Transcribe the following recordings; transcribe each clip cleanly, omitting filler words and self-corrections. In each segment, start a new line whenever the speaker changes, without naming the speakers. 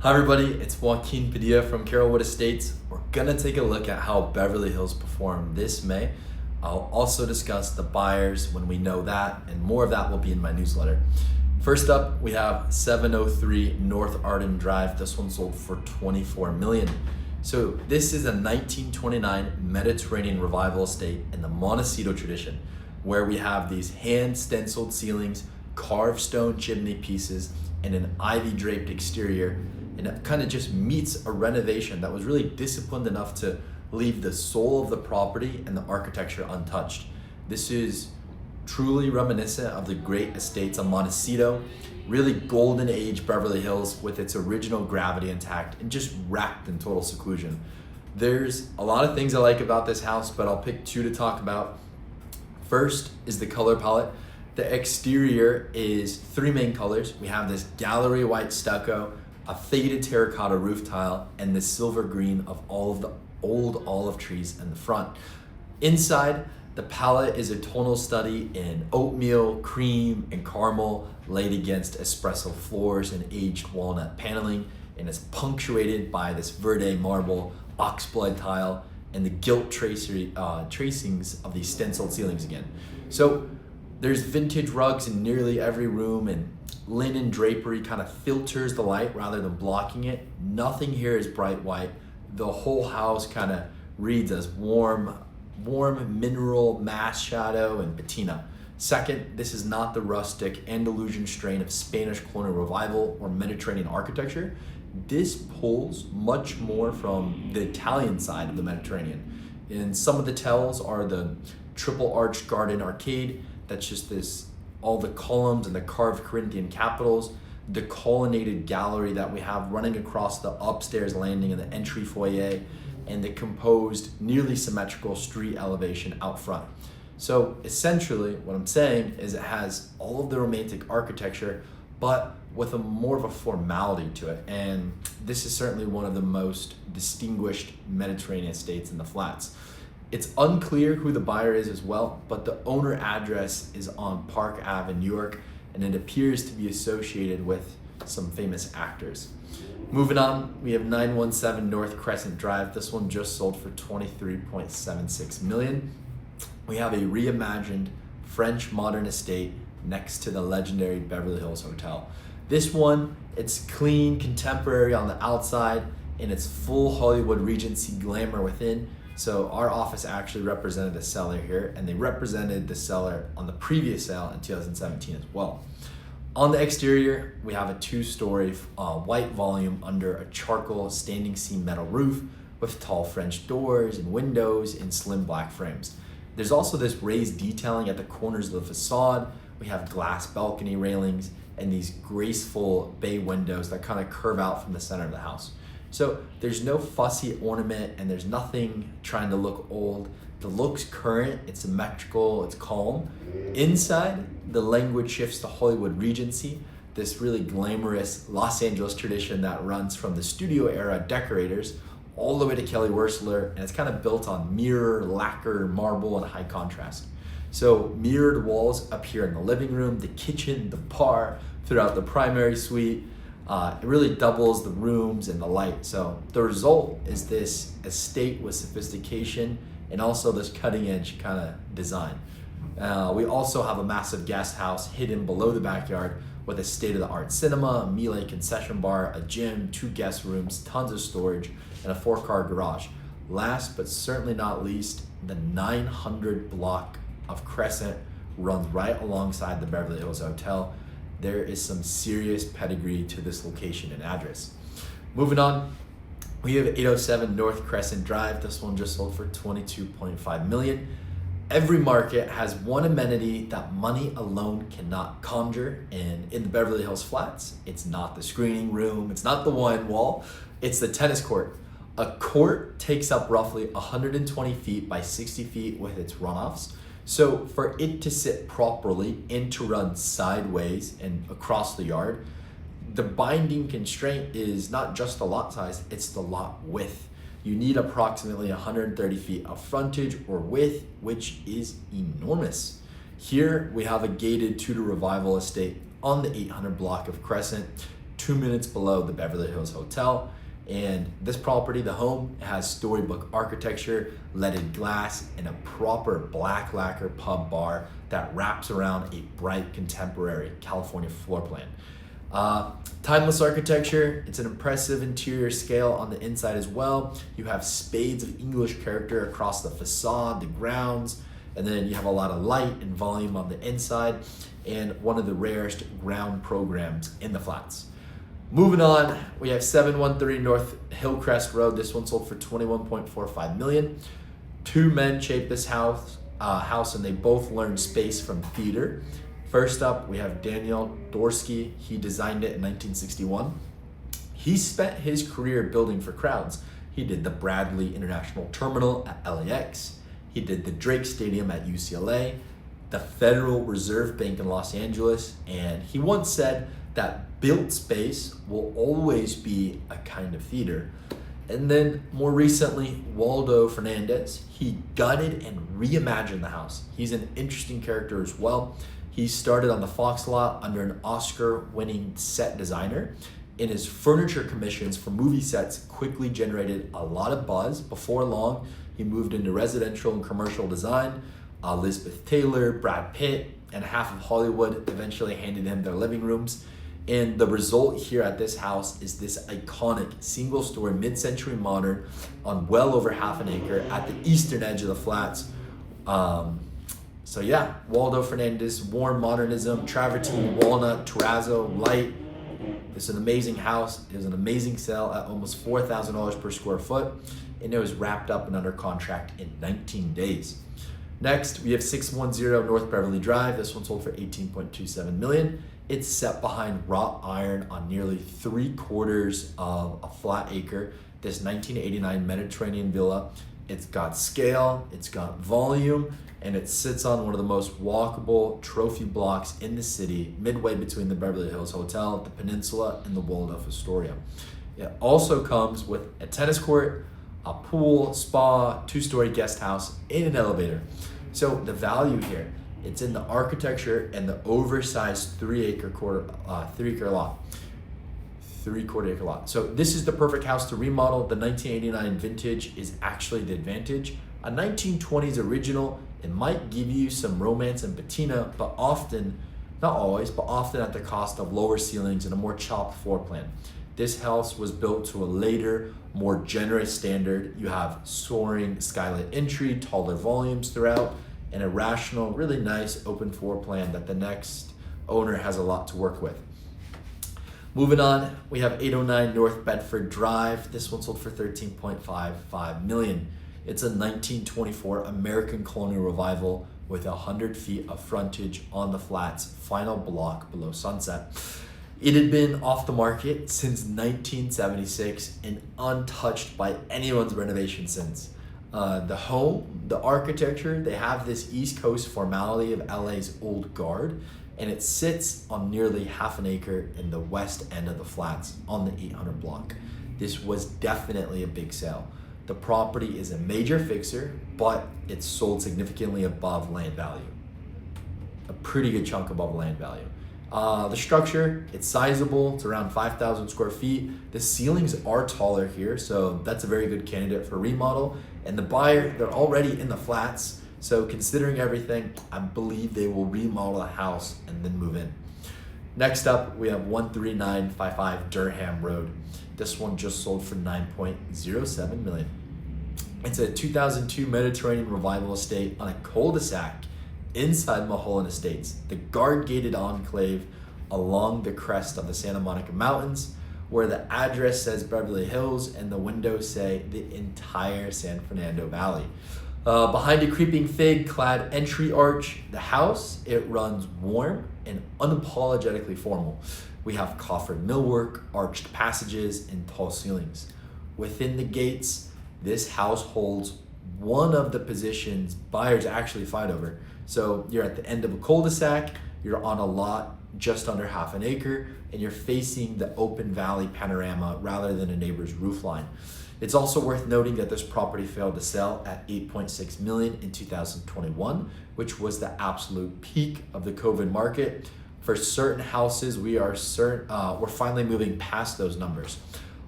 Hi everybody, it's Joaquin from Carrollwood Estates. We're gonna take a look at how Beverly Hills performed this May. I'll also discuss the buyers when we know that, and more of that will be in my newsletter. First up, we have 703 North Arden Drive. This one sold for $24 million. So this is a 1929 Mediterranean revival estate in the Montecito tradition, where we have these hand stenciled ceilings, carved stone chimney pieces, and an ivy draped exterior. And it kind of just meets a renovation that was really disciplined enough to leave the soul of the property and the architecture untouched. This is truly reminiscent of the great estates on Montecito, really golden age Beverly Hills with its original gravity intact and just wrapped in total seclusion. There's a lot of things I like about this house, but I'll pick two to talk about. First is the color palette. The exterior is three main colors. We have this gallery white stucco, a faded terracotta roof tile, and the silver green of all of the old olive trees in the front. Inside, the palette is a tonal study in oatmeal, cream, and caramel laid against espresso floors and aged walnut paneling, and is punctuated by this verde marble oxblood tile and the gilt tracings of these stenciled ceilings again. So there's vintage rugs in nearly every room, and linen drapery kind of filters the light rather than blocking it. Nothing here is bright white. The whole house kind of reads as warm mineral, mass shadow, and patina. Second, this is not the rustic Andalusian strain of Spanish colonial revival or Mediterranean architecture. This pulls much more from the Italian side of the Mediterranean. And some of the tells are the triple arched garden arcade. That's just this, all the columns and the carved Corinthian capitals, the colonnaded gallery that we have running across the upstairs landing and the entry foyer, and the composed, nearly symmetrical street elevation out front. So essentially, what I'm saying is it has all of the romantic architecture, but with more of a formality to it. And this is certainly one of the most distinguished Mediterranean estates in the flats. It's unclear who the buyer is as well, but the owner address is on Park Ave in New York, and it appears to be associated with some famous actors. Moving on, we have 917 North Crescent Drive. This one just sold for $23.76 million. We have a reimagined French modern estate next to the legendary Beverly Hills Hotel. This one, it's clean, contemporary on the outside, and it's full Hollywood Regency glamour within. So our office actually represented the seller here, and they represented the seller on the previous sale in 2017 as well. On the exterior, we have a two-story white volume under a charcoal standing seam metal roof with tall French doors and windows in slim black frames. There's also this raised detailing at the corners of the facade. We have glass balcony railings and these graceful bay windows that kind of curve out from the center of the house. So there's no fussy ornament, and there's nothing trying to look old. The look's current, it's symmetrical, it's calm. Inside, the language shifts to Hollywood Regency, this really glamorous Los Angeles tradition that runs from the studio era decorators all the way to Kelly Wearstler, and it's kind of built on mirror, lacquer, marble, and high contrast. So mirrored walls appear in the living room, the kitchen, the bar, throughout the primary suite. It really doubles the rooms and the light. So the result is this estate with sophistication and also this cutting edge kind of design. We also have a massive guest house hidden below the backyard with a state-of-the-art cinema, a Miele concession bar, a gym, 2 guest rooms, tons of storage, and a 4-car garage. Last but certainly not least, the 900 block of Crescent runs right alongside the Beverly Hills Hotel. There is some serious pedigree to this location and address. Moving on, we have 807 North Crescent Drive. This one just sold for $22.5 million. Every market has one amenity that money alone cannot conjure, and in the Beverly Hills Flats, it's not the screening room, it's not the wine wall, it's the tennis court. A court takes up roughly 120 feet by 60 feet with its runoffs. So for it to sit properly and to run sideways and across the yard, the binding constraint is not just the lot size, it's the lot width. You need approximately 130 feet of frontage or width, which is enormous. Here we have a gated Tudor Revival estate on the 800 block of Crescent, 2 minutes below the Beverly Hills Hotel. And this property, the home, has storybook architecture, leaded glass, and a proper black lacquer pub bar that wraps around a bright contemporary California floor plan. Timeless architecture, it's an impressive interior scale on the inside as well. You have spades of English character across the facade, the grounds, and then you have a lot of light and volume on the inside, and one of the rarest ground programs in the flats. Moving on, we have 713 North Hillcrest Road. This one sold for $21.45 million. Two men shaped this house, and they both learned space from theater. First up, we have Daniel Dorsky. He designed it in 1961. He spent his career building for crowds. He did the Bradley International Terminal at LAX. He did the Drake Stadium at UCLA, the Federal Reserve Bank in Los Angeles, and he once said that built space will always be a kind of theater. And then more recently, Waldo Fernandez, he gutted and reimagined the house. He's an interesting character as well. He started on the Fox lot under an Oscar-winning set designer, and his furniture commissions for movie sets quickly generated a lot of buzz. Before long, he moved into residential and commercial design. Elizabeth Taylor, Brad Pitt, and half of Hollywood eventually handed him their living rooms. And the result here at this house is this iconic single-story mid-century modern on well over half an acre at the eastern edge of the flats. So yeah, Waldo Fernandez, warm modernism, travertine, walnut, terrazzo, light. It's an amazing house. It was an amazing sale at almost $4,000 per square foot, and it was wrapped up and under contract in 19 days. Next, we have 610 North Beverly Drive. This one sold for $18.27 million. It's set behind wrought iron on nearly 3/4 of a flat acre. This 1989 Mediterranean villa. It's got scale, it's got volume, and it sits on one of the most walkable trophy blocks in the city, midway between the Beverly Hills Hotel, the Peninsula, and the Waldorf Astoria. It also comes with a tennis court, a pool, spa, 2-story guest house, and an elevator. So the value here, it's in the architecture and the oversized 3/4 acre lot. So this is the perfect house to remodel. The 1989 vintage is actually the advantage. A 1920s original, it might give you some romance and patina, but often, not always, but often at the cost of lower ceilings and a more chopped floor plan. This house was built to a later, more generous standard. You have soaring skylit entry, taller volumes throughout, and a rational, really nice open floor plan that the next owner has a lot to work with. Moving on, we have 809 North Bedford Drive. This one sold for $13.55 million. It's a 1924 American colonial revival with 100 feet of frontage on the flats, final block below Sunset. It had been off the market since 1976 and untouched by anyone's renovation since. The home, the architecture, they have this East Coast formality of LA's old guard, and it sits on nearly half an acre in the west end of the flats on the 800 block. This was definitely a big sale. The property is a major fixer, but it's sold significantly above land value. A pretty good chunk above land value. The structure, it's sizable. It's around 5,000 square feet. The ceilings are taller here, so that's a very good candidate for remodel. And the buyer, they're already in the flats, so considering everything, I believe they will remodel the house and then move in. Next up, we have 13955 Durham Rd. This one just sold for $9.07 million. It's a 2002 Mediterranean revival estate on a cul-de-sac inside Mulholland Estates, the guard-gated enclave along the crest of the Santa Monica Mountains, where the address says Beverly Hills and the windows say the entire San Fernando Valley. Behind a creeping fig-clad entry arch, the house, it runs warm and unapologetically formal. We have coffered millwork, arched passages, and tall ceilings. Within the gates, this house holds one of the positions buyers actually fight over. So you're at the end of a cul-de-sac, you're on a lot just under half an acre, and you're facing the open valley panorama rather than a neighbor's roofline. It's also worth noting that this property failed to sell at $8.6 million in 2021, which was the absolute peak of the COVID market. For certain houses, we're finally moving past those numbers.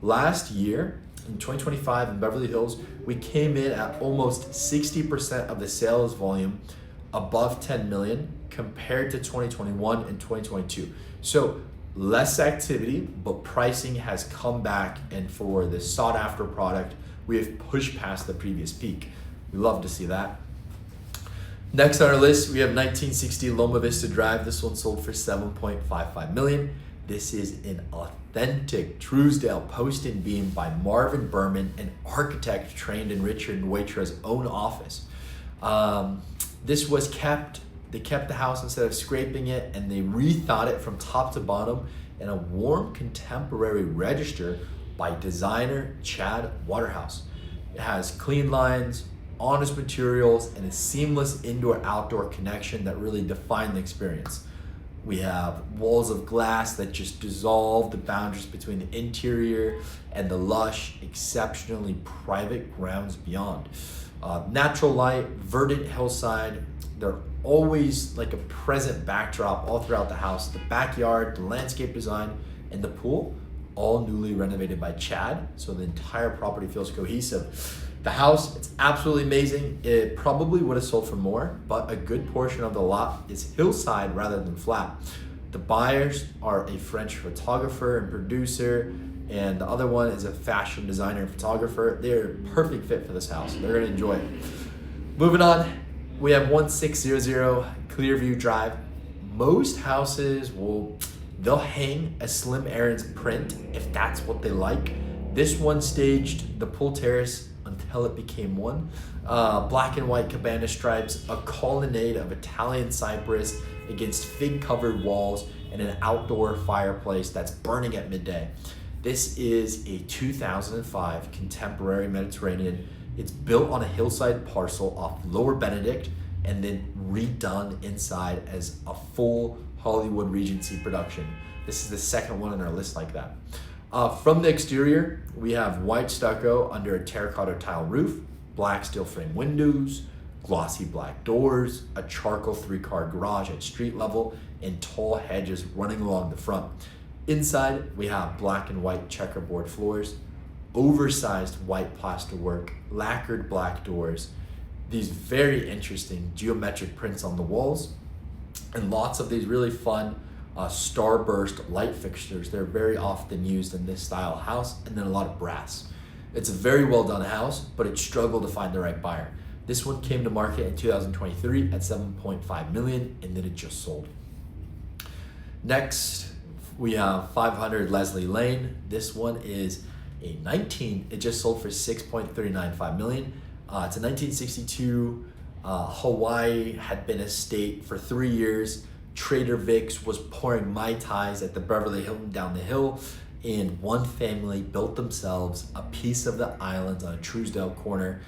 Last year, in 2025 in Beverly Hills, we came in at almost 60% of the sales volume above 10 million compared to 2021 and 2022. So less activity, but pricing has come back, and for the sought after product, we have pushed past the previous peak. We love to see that. Next on our list, we have 1960 Loma Vista Drive. This one sold for 7.55 million. This is an authentic Truesdale post and beam by Marvin Berman, an architect trained in Richard and Waitra's own office. This was kept. They kept the house instead of scraping it, and they rethought it from top to bottom in a warm contemporary register by designer Chad Waterhouse. It has clean lines, honest materials, and a seamless indoor-outdoor connection that really define the experience. We have walls of glass that just dissolve the boundaries between the interior and the lush, exceptionally private grounds beyond. Natural light, verdant hillside, they're always like a present backdrop all throughout the house. The backyard, the landscape design, and the pool, all newly renovated by Chad, so the entire property feels cohesive. The house, it's absolutely amazing. It probably would have sold for more, but a good portion of the lot is hillside rather than flat. The buyers are a French photographer and producer, and the other one is a fashion designer and photographer. They're a perfect fit for this house. They're gonna enjoy it. Moving on, we have 1600 Clearview Drive. Most houses they'll hang a Slim Aaron's print if that's what they like. This one staged the pool terrace until it became one. Black and white cabana stripes, a colonnade of Italian cypress against fig-covered walls, and an outdoor fireplace that's burning at midday. This is a 2005 contemporary Mediterranean. It's built on a hillside parcel off Lower Benedict and then redone inside as a full Hollywood Regency production. This is the second one on our list like that. From the exterior, we have white stucco under a terracotta tile roof, black steel frame windows, glossy black doors, a charcoal 3-car garage at street level, and tall hedges running along the front. Inside, we have black and white checkerboard floors, oversized white plasterwork, lacquered black doors, these very interesting geometric prints on the walls, and lots of these really fun starburst light fixtures. They're very often used in this style house, and then a lot of brass. It's a very well done house, but it struggled to find the right buyer. This one came to market in 2023 at 7.5 million, and then it just sold. Next, we have 500 Leslie Lane. This one is a 19. It just sold for 6.395 million. It's a 1962. Hawaii had been a state for 3 years. Trader Vic's was pouring Mai Tais at the Beverly Hilton down the hill, and one family built themselves a piece of the islands on a Truesdale corner,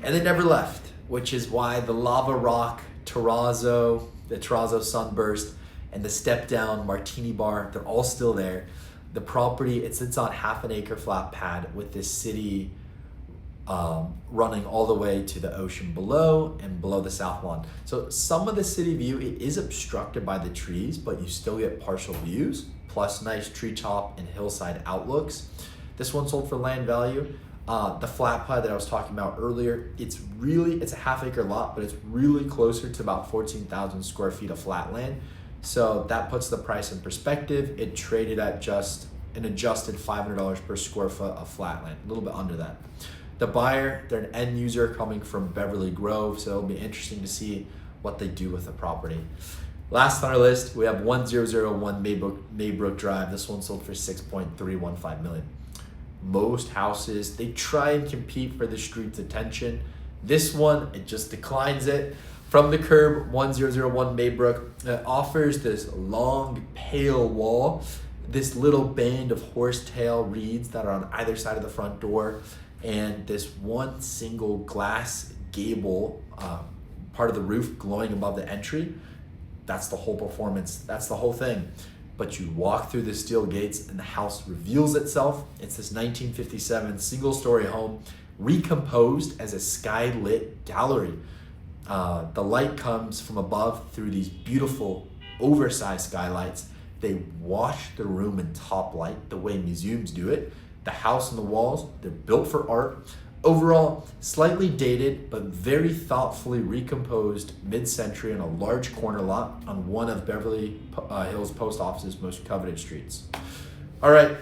and they never left, which is why the Lava Rock, Terrazzo, the Terrazzo Sunburst, and the Step Down Martini Bar, they're all still there. The property, it sits on half an acre flat pad with this city running all the way to the ocean below and below the south lawn. So some of the city view, it is obstructed by the trees, but you still get partial views, plus nice treetop and hillside outlooks. This one sold for land value. The flat pad that I was talking about earlier, it's a half acre lot, but it's really closer to about 14,000 square feet of flat land. So that puts the price in perspective. It traded at just an adjusted $500 per square foot of flat land, a little bit under that. The buyer, they're an end user coming from Beverly Grove, so it'll be interesting to see what they do with the property. Last on our list, we have 1001 Maybrook Drive. This one sold for 6.315 million. Most houses, they try and compete for the street's attention. This one, it just declines it. From the curb, 1001 Maybrook, it offers this long, pale wall, this little band of horsetail reeds that are on either side of the front door, and this one single glass gable, part of the roof glowing above the entry. That's the whole performance. That's the whole thing. But you walk through the steel gates and the house reveals itself. It's this 1957 single-story home recomposed as a sky-lit gallery. The light comes from above through these beautiful oversized skylights. They wash the room in top light the way museums do it. The house and the walls, they're built for art. Overall, slightly dated, but very thoughtfully recomposed mid-century on a large corner lot on one of Beverly Hills Post Office's most coveted streets. All right,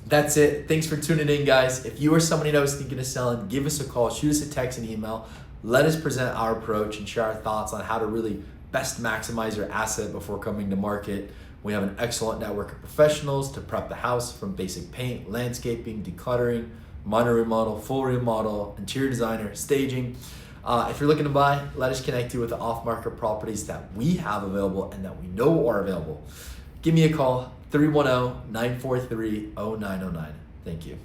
that's it. Thanks for tuning in, guys. If you are somebody that was thinking of selling, give us a call, shoot us a text and email. Let us present our approach and share our thoughts on how to really best maximize your asset before coming to market. We have an excellent network of professionals to prep the house, from basic paint, landscaping, decluttering, minor remodel, full remodel, interior designer, staging. If you're looking to buy, let us connect you with the off-market properties that we have available and that we know are available. Give me a call, 310-943-0909. Thank you.